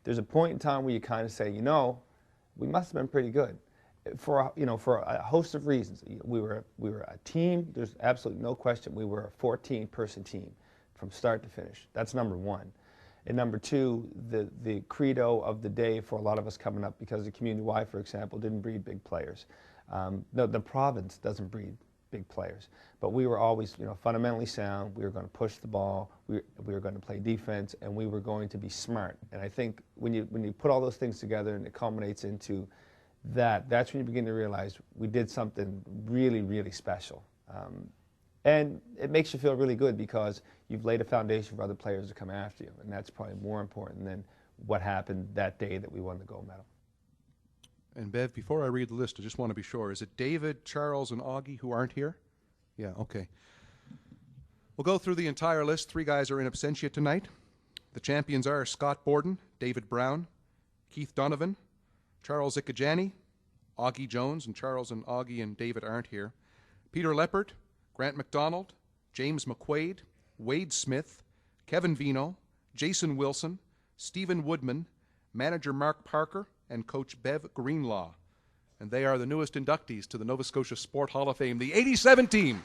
there's a point in time where you kind of say, you know, we must have been pretty good. For a host of reasons. We were a team. There's absolutely no question. We were a 14-person team from start to finish. That's number one. And number two, the credo of the day for a lot of us coming up, because the Community Y, for example, didn't breed big players. The province doesn't breed big players, but we were always, fundamentally sound. We were going to push the ball. We were going to play defense, and we were going to be smart. And I think when you put all those things together and it culminates into that's when you begin to realize we did something really, really special. And it makes you feel really good because you've laid a foundation for other players to come after you, and that's probably more important than what happened that day that we won the gold medal. And Bev, before I read the list, I just want to be sure. Is it David, Charles, and Augie who aren't here? Yeah, okay. We'll go through the entire list. 3 guys are in absentia tonight. The champions are Scott Borden, David Brown, Keith Donovan, Charles Ikajani, Augie Jones, and Charles and Augie and David aren't here. Peter Leppert, Grant McDonald, James McQuaid, Wade Smith, Kevin Vino, Jason Wilson, Stephen Woodman, manager Mark Parker, and coach Bev Greenlaw. And they are the newest inductees to the Nova Scotia Sport Hall of Fame, the 87 team.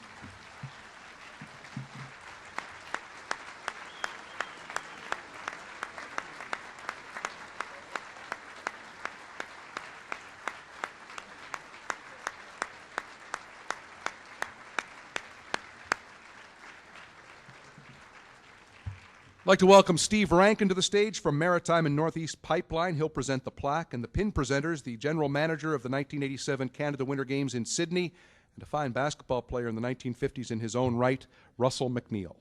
I'd like to welcome Steve Rankin to the stage from Maritime and Northeast Pipeline. He'll present the plaque, and the pin presenters, the general manager of the 1987 Canada Winter Games in Sydney, and a fine basketball player in the 1950s in his own right, Russell McNeil.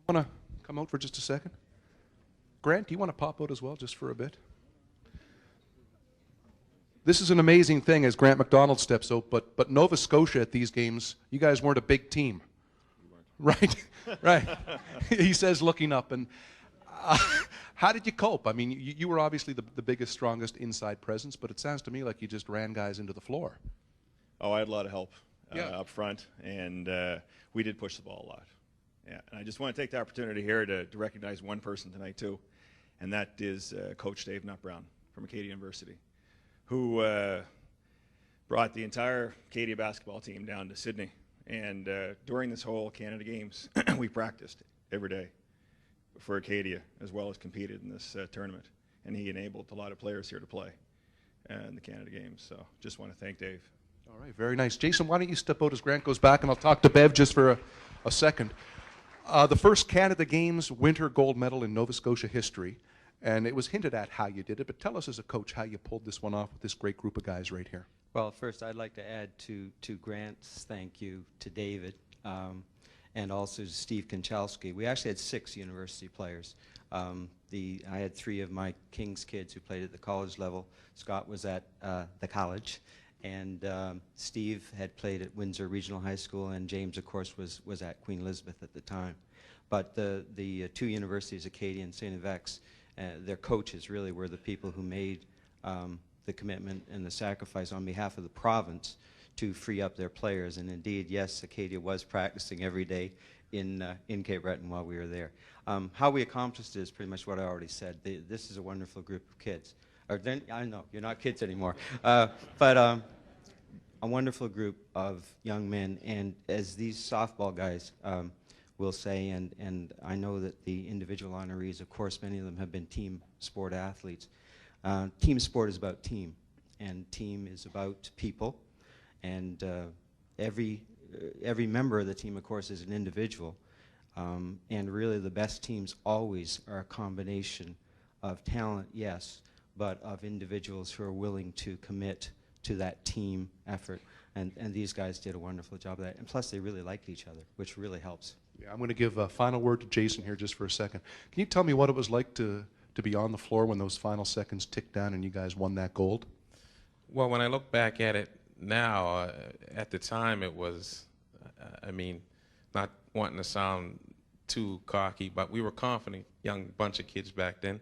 Want to come out for just a second? Grant, do you want to pop out as well, just for a bit? This is an amazing thing as Grant McDonald steps out, but Nova Scotia at these games, you guys weren't a big team. Right, right. He says looking up. And how did you cope? I mean, you were obviously the biggest, strongest inside presence, but it sounds to me like you just ran guys into the floor. Oh, I had a lot of help up front, and we did push the ball a lot. Yeah, and I just want to take the opportunity here to recognize one person tonight too, and that is Coach Dave Nutt Brown from Acadia University, who brought the entire Acadia basketball team down to Sydney. And during this whole Canada Games, we practiced every day for Acadia, as well as competed in this tournament. And he enabled a lot of players here to play in the Canada Games. So just want to thank Dave. All right, very nice. Jason, why don't you step out as Grant goes back, and I'll talk to Bev just for a second. The first Canada Games winter gold medal in Nova Scotia history, and it was hinted at how you did it, but tell us as a coach how you pulled this one off with this great group of guys right here. Well, first I'd like to add to Grant's thank you to David and also to Steve Konchalski. We actually had 6 university players. I had 3 of my King's kids who played at the college level. Scott was at the college. And Steve had played at Windsor Regional High School, and James, of course, was at Queen Elizabeth at the time. But the 2 universities, Acadia and St. FX, their coaches really were the people who made the commitment and the sacrifice on behalf of the province to free up their players. And indeed, yes, Acadia was practicing every day in Cape Breton while we were there. How we accomplished it is pretty much what I already said. This is a wonderful group of kids. Or then, I know, you're not kids anymore. But a wonderful group of young men, and as these softball guys will say, and I know that the individual honorees, of course, many of them have been team sport athletes. Team sport is about team, and team is about people, and every member of the team, of course, is an individual, and really the best teams always are a combination of talent, yes, but of individuals who are willing to commit to that team effort. And these guys did a wonderful job of that. And plus, they really liked each other, which really helps. Yeah, I'm going to give a final word to Jason here just for a second. Can you tell me what it was like to be on the floor when those final seconds ticked down and you guys won that gold? Well, when I look back at it now, at the time it was, I mean, not wanting to sound too cocky, but we were confident, young bunch of kids back then.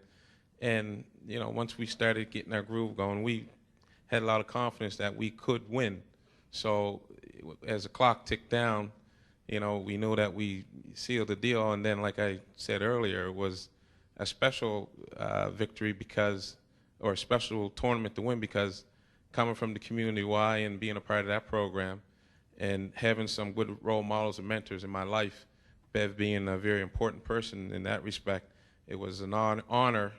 And, you know, once we started getting our groove going, we had a lot of confidence that we could win. So as the clock ticked down, you know, we knew that we sealed the deal. And then, like I said earlier, it was a special victory because, or a special tournament to win because coming from the community Y and being a part of that program and having some good role models and mentors in my life, Bev being a very important person in that respect, it was an honor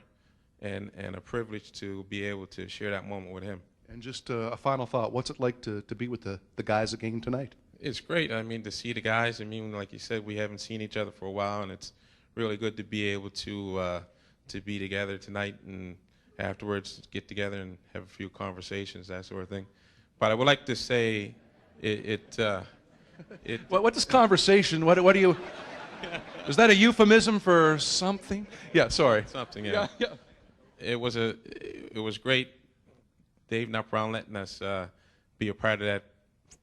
and a privilege to be able to share that moment with him. And just a final thought, what's it like to be with the guys again tonight? It's great. I mean, to see the guys. I mean, like you said, we haven't seen each other for a while, and it's really good to be able to be together tonight and afterwards get together and have a few conversations, that sort of thing. But I would like to say What is conversation? What do you? Is that a euphemism for something? Yeah, sorry. Something, yeah. It was great, Dave Brown letting us be a part of that,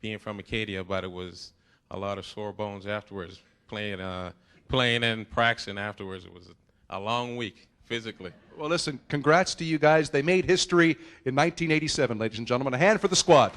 being from Acadia, but it was a lot of sore bones afterwards, playing and practicing afterwards. It was a long week, physically. Well, listen, congrats to you guys. They made history in 1987, ladies and gentlemen. A hand for the squad.